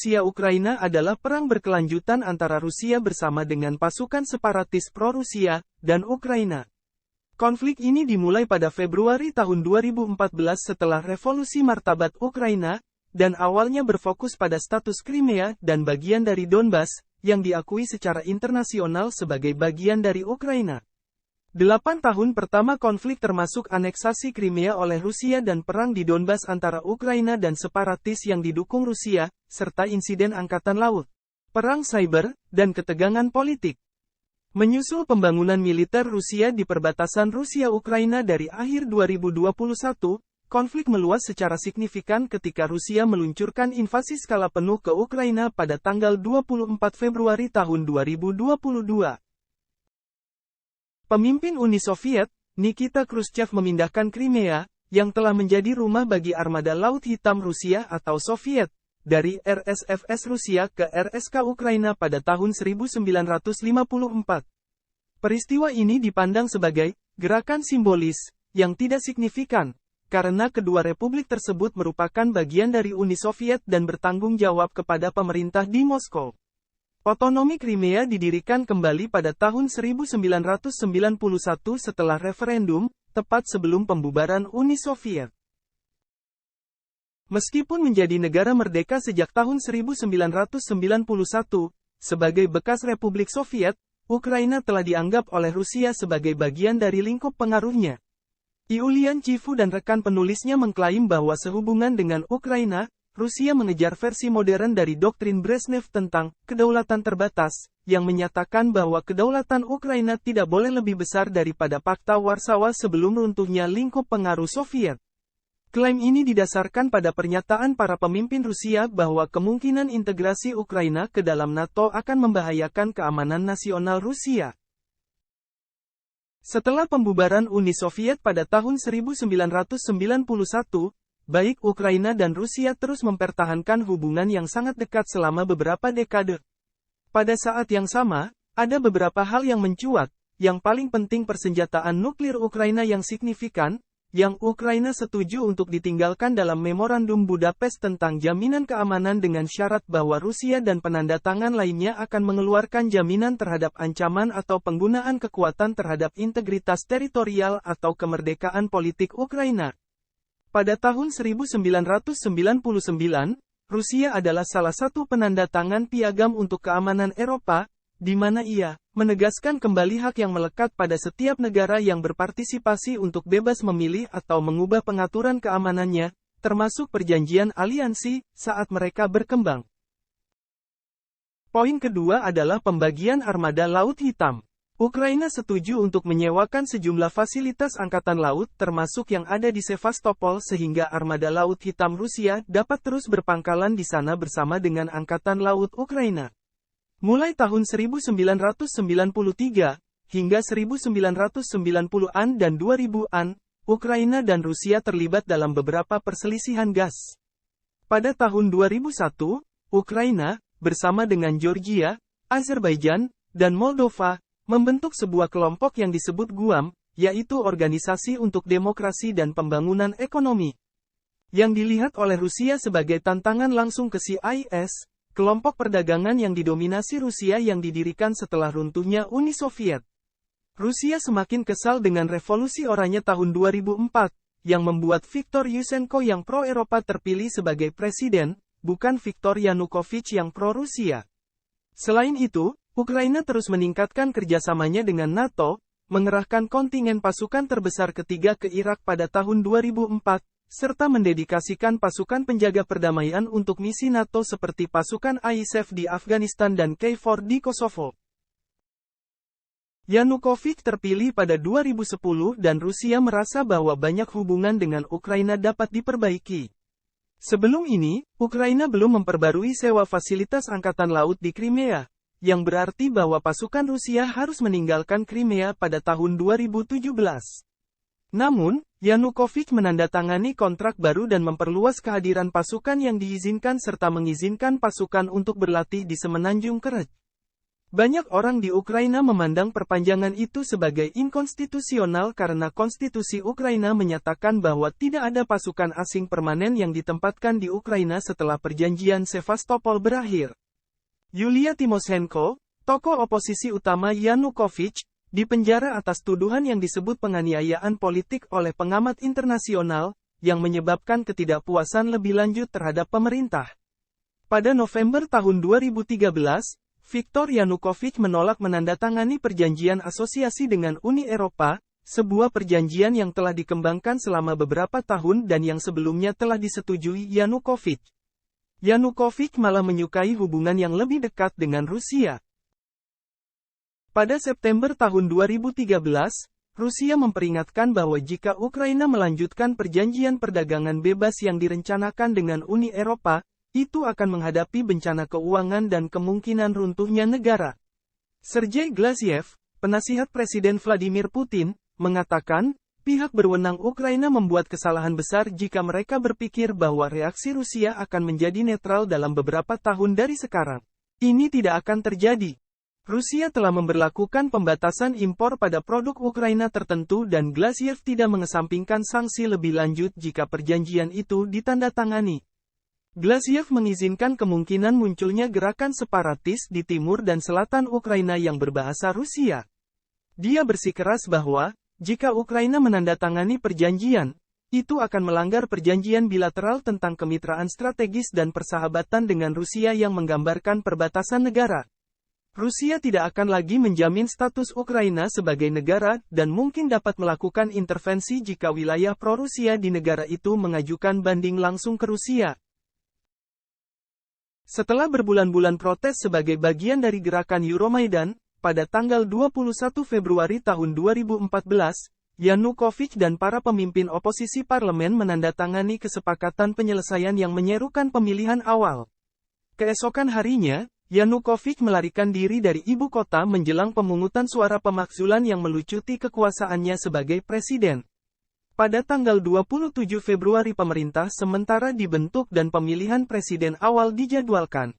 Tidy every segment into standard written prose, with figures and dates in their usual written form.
Rusia-Ukraina adalah perang berkelanjutan antara Rusia bersama dengan pasukan separatis pro-Rusia dan Ukraina. Konflik ini dimulai pada Februari tahun 2014 setelah Revolusi Martabat Ukraina, dan awalnya berfokus pada status Crimea dan bagian dari Donbas, yang diakui secara internasional sebagai bagian dari Ukraina. 8 tahun pertama konflik termasuk aneksasi Crimea oleh Rusia dan perang di Donbas antara Ukraina dan separatis yang didukung Rusia, serta insiden Angkatan Laut, perang cyber, dan ketegangan politik. Menyusul pembangunan militer Rusia di perbatasan Rusia-Ukraina dari akhir 2021, konflik meluas secara signifikan ketika Rusia meluncurkan invasi skala penuh ke Ukraina pada tanggal 24 Februari tahun 2022. Pemimpin Uni Soviet, Nikita Khrushchev memindahkan Crimea, yang telah menjadi rumah bagi armada Laut Hitam Rusia atau Soviet, dari RSFS Rusia ke RSK Ukraina pada tahun 1954. Peristiwa ini dipandang sebagai gerakan simbolis, yang tidak signifikan, karena kedua republik tersebut merupakan bagian dari Uni Soviet dan bertanggung jawab kepada pemerintah di Moskow. Otonomi Crimea didirikan kembali pada tahun 1991 setelah referendum, tepat sebelum pembubaran Uni Soviet. Meskipun menjadi negara merdeka sejak tahun 1991, sebagai bekas Republik Soviet, Ukraina telah dianggap oleh Rusia sebagai bagian dari lingkup pengaruhnya. Yulian Chivu dan rekan penulisnya mengklaim bahwa sehubungan dengan Ukraina, Rusia mengejar versi modern dari doktrin Brezhnev tentang kedaulatan terbatas, yang menyatakan bahwa kedaulatan Ukraina tidak boleh lebih besar daripada Pakta Warsawa sebelum runtuhnya lingkup pengaruh Soviet. Klaim ini didasarkan pada pernyataan para pemimpin Rusia bahwa kemungkinan integrasi Ukraina ke dalam NATO akan membahayakan keamanan nasional Rusia. Setelah pembubaran Uni Soviet pada tahun 1991, baik Ukraina dan Rusia terus mempertahankan hubungan yang sangat dekat selama beberapa dekade. Pada saat yang sama, ada beberapa hal yang mencuat, yang paling penting persenjataan nuklir Ukraina yang signifikan, yang Ukraina setuju untuk ditinggalkan dalam Memorandum Budapest tentang jaminan keamanan dengan syarat bahwa Rusia dan penandatangan lainnya akan mengeluarkan jaminan terhadap ancaman atau penggunaan kekuatan terhadap integritas teritorial atau kemerdekaan politik Ukraina. Pada tahun 1999, Rusia adalah salah satu penandatangan piagam untuk keamanan Eropa, di mana ia menegaskan kembali hak yang melekat pada setiap negara yang berpartisipasi untuk bebas memilih atau mengubah pengaturan keamanannya, termasuk perjanjian aliansi, saat mereka berkembang. Poin kedua adalah pembagian armada Laut Hitam. Ukraina setuju untuk menyewakan sejumlah fasilitas angkatan laut termasuk yang ada di Sevastopol sehingga armada Laut Hitam Rusia dapat terus berpangkalan di sana bersama dengan Angkatan Laut Ukraina. Mulai tahun 1993, hingga 1990-an dan 2000-an, Ukraina dan Rusia terlibat dalam beberapa perselisihan gas. Pada tahun 2001, Ukraina, bersama dengan Georgia, Azerbaijan, dan Moldova, membentuk sebuah kelompok yang disebut GUAM, yaitu Organisasi untuk Demokrasi dan Pembangunan Ekonomi. Yang dilihat oleh Rusia sebagai tantangan langsung ke CIS, kelompok perdagangan yang didominasi Rusia yang didirikan setelah runtuhnya Uni Soviet. Rusia semakin kesal dengan revolusi oranye tahun 2004, yang membuat Viktor Yushchenko yang pro-Eropa terpilih sebagai presiden, bukan Viktor Yanukovych yang pro-Rusia. Selain itu, Ukraina terus meningkatkan kerjasamanya dengan NATO, mengerahkan kontingen pasukan terbesar ketiga ke Irak pada tahun 2004, serta mendedikasikan pasukan penjaga perdamaian untuk misi NATO seperti pasukan ISAF di Afghanistan dan KFOR di Kosovo. Yanukovych terpilih pada 2010 dan Rusia merasa bahwa banyak hubungan dengan Ukraina dapat diperbaiki. Sebelum ini, Ukraina belum memperbarui sewa fasilitas angkatan laut di Crimea, yang berarti bahwa pasukan Rusia harus meninggalkan Crimea pada tahun 2017. Namun, Yanukovych menandatangani kontrak baru dan memperluas kehadiran pasukan yang diizinkan serta mengizinkan pasukan untuk berlatih di Semenanjung Kerch. Banyak orang di Ukraina memandang perpanjangan itu sebagai inkonstitusional karena konstitusi Ukraina menyatakan bahwa tidak ada pasukan asing permanen yang ditempatkan di Ukraina setelah perjanjian Sevastopol berakhir. Yulia Tymoshenko, tokoh oposisi utama Yanukovych, dipenjara atas tuduhan yang disebut penganiayaan politik oleh pengamat internasional, yang menyebabkan ketidakpuasan lebih lanjut terhadap pemerintah. Pada November tahun 2013, Viktor Yanukovych menolak menandatangani perjanjian asosiasi dengan Uni Eropa, sebuah perjanjian yang telah dikembangkan selama beberapa tahun dan yang sebelumnya telah disetujui Yanukovych. Yanukovych malah menyukai hubungan yang lebih dekat dengan Rusia. Pada September tahun 2013, Rusia memperingatkan bahwa jika Ukraina melanjutkan perjanjian perdagangan bebas yang direncanakan dengan Uni Eropa, itu akan menghadapi bencana keuangan dan kemungkinan runtuhnya negara. Sergei Glaziev, penasihat Presiden Vladimir Putin, mengatakan, pihak berwenang Ukraina membuat kesalahan besar jika mereka berpikir bahwa reaksi Rusia akan menjadi netral dalam beberapa tahun dari sekarang. Ini tidak akan terjadi. Rusia telah memberlakukan pembatasan impor pada produk Ukraina tertentu dan Glaziev tidak mengesampingkan sanksi lebih lanjut jika perjanjian itu ditandatangani. Glaziev mengizinkan kemungkinan munculnya gerakan separatis di timur dan selatan Ukraina yang berbahasa Rusia. Dia bersikeras bahwa, jika Ukraina menandatangani perjanjian, itu akan melanggar perjanjian bilateral tentang kemitraan strategis dan persahabatan dengan Rusia yang menggambarkan perbatasan negara. Rusia tidak akan lagi menjamin status Ukraina sebagai negara dan mungkin dapat melakukan intervensi jika wilayah pro-Rusia di negara itu mengajukan banding langsung ke Rusia. Setelah berbulan-bulan protes sebagai bagian dari gerakan Euromaidan, pada tanggal 21 Februari tahun 2014, Yanukovych dan para pemimpin oposisi parlemen menandatangani kesepakatan penyelesaian yang menyerukan pemilihan awal. Keesokan harinya, Yanukovych melarikan diri dari ibu kota menjelang pemungutan suara pemakzulan yang melucuti kekuasaannya sebagai presiden. Pada tanggal 27 Februari pemerintah sementara dibentuk dan pemilihan presiden awal dijadwalkan.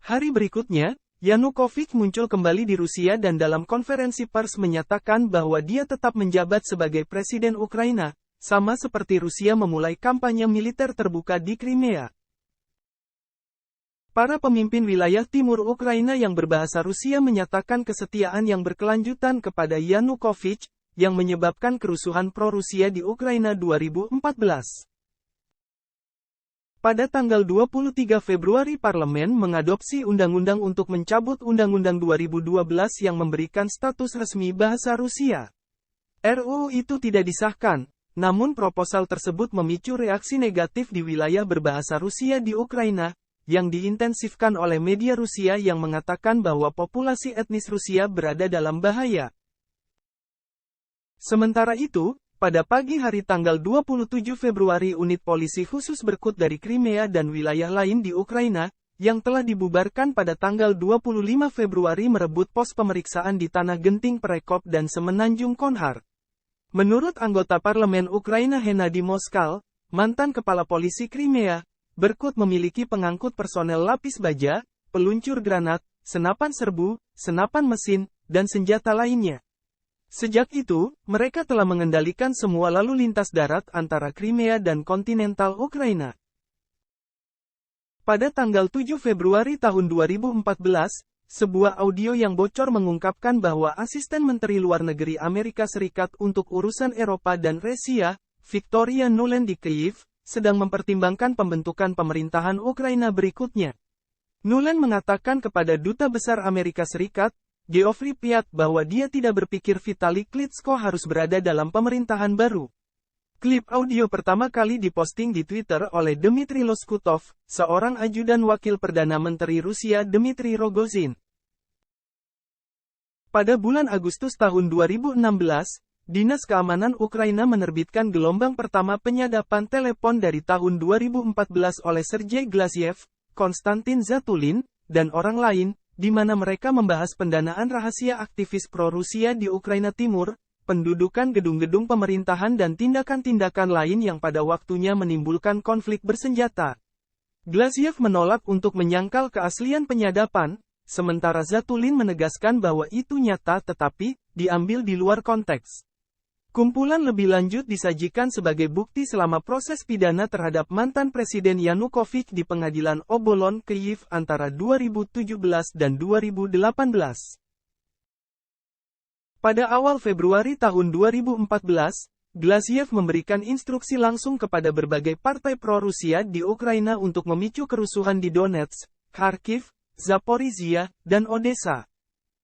Hari berikutnya, Yanukovych muncul kembali di Rusia dan dalam konferensi pers menyatakan bahwa dia tetap menjabat sebagai presiden Ukraina, sama seperti Rusia memulai kampanye militer terbuka di Crimea. Para pemimpin wilayah timur Ukraina yang berbahasa Rusia menyatakan kesetiaan yang berkelanjutan kepada Yanukovych, yang menyebabkan kerusuhan pro-Rusia di Ukraina 2014. Pada tanggal 23 Februari parlemen mengadopsi undang-undang untuk mencabut Undang-Undang 2012 yang memberikan status resmi bahasa Rusia. RUU itu tidak disahkan, namun proposal tersebut memicu reaksi negatif di wilayah berbahasa Rusia di Ukraina, yang diintensifkan oleh media Rusia yang mengatakan bahwa populasi etnis Rusia berada dalam bahaya. Sementara itu, pada pagi hari tanggal 27 Februari unit polisi khusus Berkut dari Crimea dan wilayah lain di Ukraina, yang telah dibubarkan pada tanggal 25 Februari merebut pos pemeriksaan di Tanah Genting Perekop dan Semenanjung Konhar. Menurut anggota parlemen Ukraina Hennady Moskal, mantan kepala polisi Crimea, Berkut memiliki pengangkut personel lapis baja, peluncur granat, senapan serbu, senapan mesin, dan senjata lainnya. Sejak itu, mereka telah mengendalikan semua lalu lintas darat antara Crimea dan kontinental Ukraina. Pada tanggal 7 Februari tahun 2014, sebuah audio yang bocor mengungkapkan bahwa asisten Menteri Luar Negeri Amerika Serikat untuk urusan Eropa dan Rusia, Victoria Nuland di Kyiv, sedang mempertimbangkan pembentukan pemerintahan Ukraina berikutnya. Nuland mengatakan kepada Duta Besar Amerika Serikat, Geoffrey Piat, bahwa dia tidak berpikir Vitali Klitschko harus berada dalam pemerintahan baru. Klip audio pertama kali diposting di Twitter oleh Dmitry Loskutov, seorang ajudan wakil Perdana Menteri Rusia Dmitry Rogozin. Pada bulan Agustus tahun 2016, Dinas Keamanan Ukraina menerbitkan gelombang pertama penyadapan telepon dari tahun 2014 oleh Sergei Glaziev, Konstantin Zatulin, dan orang lain, di mana mereka membahas pendanaan rahasia aktivis pro-Rusia di Ukraina Timur, pendudukan gedung-gedung pemerintahan dan tindakan-tindakan lain yang pada waktunya menimbulkan konflik bersenjata. Glaziev menolak untuk menyangkal keaslian penyadapan, sementara Zatulin menegaskan bahwa itu nyata tetapi diambil di luar konteks. Kumpulan lebih lanjut disajikan sebagai bukti selama proses pidana terhadap mantan Presiden Yanukovych di pengadilan Obolon, Kyiv antara 2017 dan 2018. Pada awal Februari tahun 2014, Glaziev memberikan instruksi langsung kepada berbagai partai pro-Rusia di Ukraina untuk memicu kerusuhan di Donetsk, Kharkiv, Zaporizhia, dan Odessa.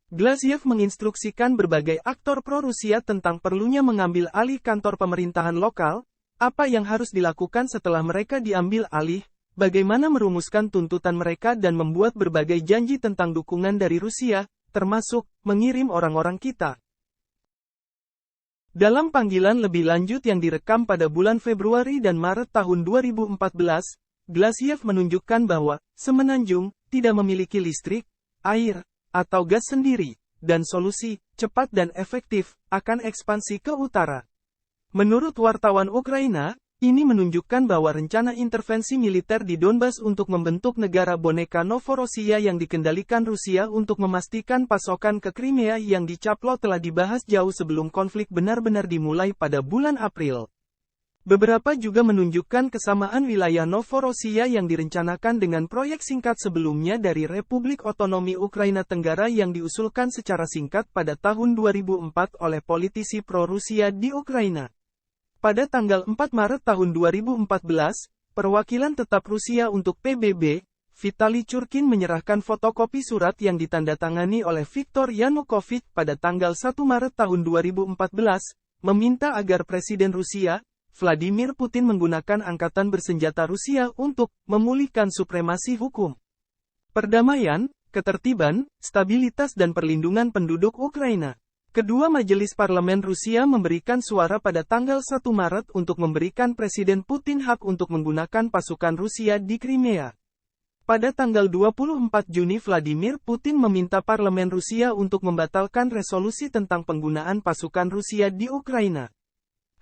Glaziev menginstruksikan berbagai aktor pro-Rusia tentang perlunya mengambil alih kantor pemerintahan lokal, apa yang harus dilakukan setelah mereka diambil alih, bagaimana merumuskan tuntutan mereka dan membuat berbagai janji tentang dukungan dari Rusia, termasuk mengirim orang-orang kita. Dalam panggilan lebih lanjut yang direkam pada bulan Februari dan Maret tahun 2014, Glaziev menunjukkan bahwa Semenanjung tidak memiliki listrik, air, atau gas sendiri, dan solusi, cepat dan efektif, akan ekspansi ke utara. Menurut wartawan Ukraina, ini menunjukkan bahwa rencana intervensi militer di Donbas untuk membentuk negara boneka Novorossiya yang dikendalikan Rusia untuk memastikan pasokan ke Crimea yang dicaplo telah dibahas jauh sebelum konflik benar-benar dimulai pada bulan April. Beberapa juga menunjukkan kesamaan wilayah Novorossiya yang direncanakan dengan proyek singkat sebelumnya dari Republik Otonomi Ukraina Tenggara yang diusulkan secara singkat pada tahun 2004 oleh politisi pro-Rusia di Ukraina. Pada tanggal 4 Maret tahun 2014, perwakilan tetap Rusia untuk PBB, Vitali Churkin menyerahkan fotokopi surat yang ditandatangani oleh Viktor Yanukovych pada tanggal 1 Maret tahun 2014, meminta agar Presiden Rusia, Vladimir Putin menggunakan angkatan bersenjata Rusia untuk memulihkan supremasi hukum, perdamaian, ketertiban, stabilitas dan perlindungan penduduk Ukraina. Kedua majelis parlemen Rusia memberikan suara pada tanggal 1 Maret untuk memberikan Presiden Putin hak untuk menggunakan pasukan Rusia di Crimea. Pada tanggal 24 Juni Vladimir Putin meminta parlemen Rusia untuk membatalkan resolusi tentang penggunaan pasukan Rusia di Ukraina.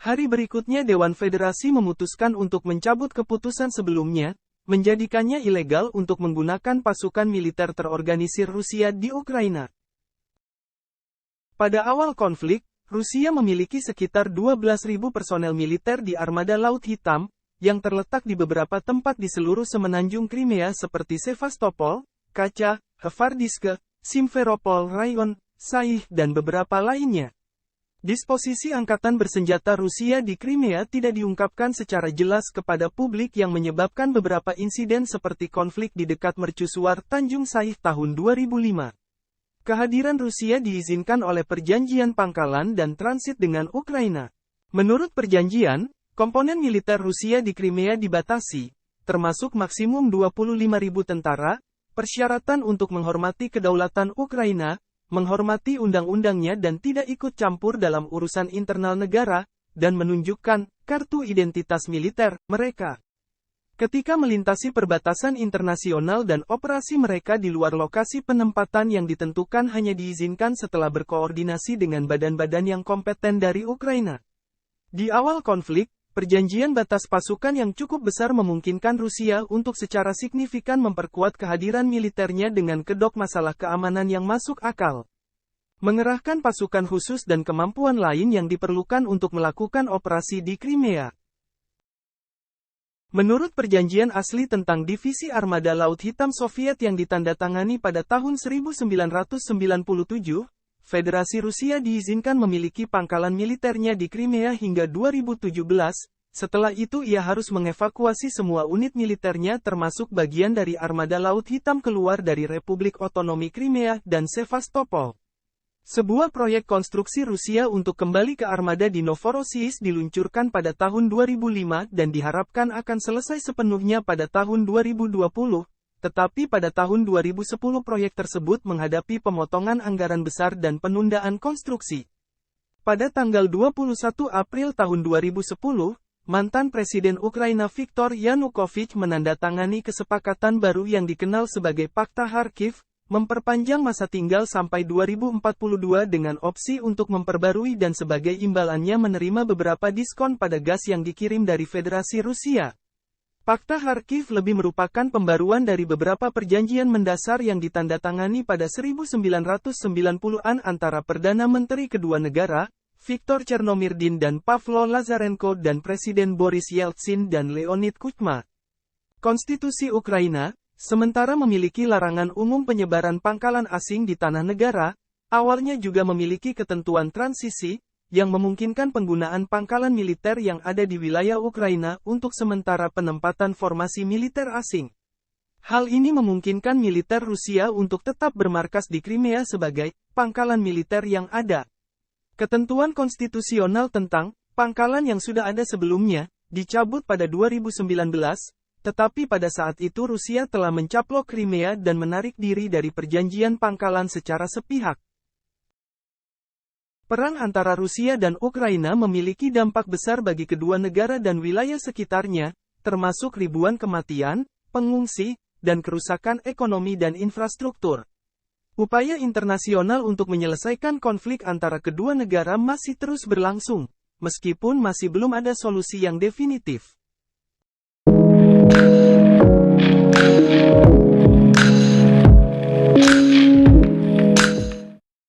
Hari berikutnya Dewan Federasi memutuskan untuk mencabut keputusan sebelumnya, menjadikannya ilegal untuk menggunakan pasukan militer terorganisir Rusia di Ukraina. Pada awal konflik, Rusia memiliki sekitar 12.000 personel militer di Armada Laut Hitam, yang terletak di beberapa tempat di seluruh semenanjung Crimea seperti Sevastopol, Kacha, Havardiske, Simferopol Rayon, Saih dan beberapa lainnya. Disposisi angkatan bersenjata Rusia di Crimea tidak diungkapkan secara jelas kepada publik yang menyebabkan beberapa insiden seperti konflik di dekat mercusuar Tanjung Saih tahun 2005. Kehadiran Rusia diizinkan oleh perjanjian pangkalan dan transit dengan Ukraina. Menurut perjanjian, komponen militer Rusia di Crimea dibatasi, termasuk maksimum 25.000 tentara, persyaratan untuk menghormati kedaulatan Ukraina, menghormati undang-undangnya dan tidak ikut campur dalam urusan internal negara, dan menunjukkan kartu identitas militer mereka. Ketika melintasi perbatasan internasional dan operasi mereka di luar lokasi penempatan yang ditentukan hanya diizinkan setelah berkoordinasi dengan badan-badan yang kompeten dari Ukraina. Di awal konflik, perjanjian batas pasukan yang cukup besar memungkinkan Rusia untuk secara signifikan memperkuat kehadiran militernya dengan kedok masalah keamanan yang masuk akal. Mengerahkan pasukan khusus dan kemampuan lain yang diperlukan untuk melakukan operasi di Crimea. Menurut perjanjian asli tentang Divisi Armada Laut Hitam Soviet yang ditandatangani pada tahun 1997, Federasi Rusia diizinkan memiliki pangkalan militernya di Crimea hingga 2017, setelah itu ia harus mengevakuasi semua unit militernya termasuk bagian dari Armada Laut Hitam keluar dari Republik Otonomi Crimea dan Sevastopol. Sebuah proyek konstruksi Rusia untuk kembali ke armada di Novorossiysk diluncurkan pada tahun 2005 dan diharapkan akan selesai sepenuhnya pada tahun 2020, tetapi pada tahun 2010 proyek tersebut menghadapi pemotongan anggaran besar dan penundaan konstruksi. Pada tanggal 21 April tahun 2010, mantan Presiden Ukraina Viktor Yanukovych menandatangani kesepakatan baru yang dikenal sebagai Pakta Kharkiv, memperpanjang masa tinggal sampai 2042 dengan opsi untuk memperbarui dan sebagai imbalannya menerima beberapa diskon pada gas yang dikirim dari Federasi Rusia. Pakta Kharkiv lebih merupakan pembaruan dari beberapa perjanjian mendasar yang ditandatangani pada 1990-an antara Perdana Menteri kedua negara, Viktor Chernomyrdin dan Pavlo Lazarenko dan Presiden Boris Yeltsin dan Leonid Kuchma. Konstitusi Ukraina, sementara memiliki larangan umum penyebaran pangkalan asing di tanah negara, awalnya juga memiliki ketentuan transisi, yang memungkinkan penggunaan pangkalan militer yang ada di wilayah Ukraina untuk sementara penempatan formasi militer asing. Hal ini memungkinkan militer Rusia untuk tetap bermarkas di Crimea sebagai pangkalan militer yang ada. Ketentuan konstitusional tentang pangkalan yang sudah ada sebelumnya dicabut pada 2019, tetapi pada saat itu Rusia telah mencaplok Crimea dan menarik diri dari perjanjian pangkalan secara sepihak. Perang antara Rusia dan Ukraina memiliki dampak besar bagi kedua negara dan wilayah sekitarnya, termasuk ribuan kematian, pengungsi, dan kerusakan ekonomi dan infrastruktur. Upaya internasional untuk menyelesaikan konflik antara kedua negara masih terus berlangsung, meskipun masih belum ada solusi yang definitif.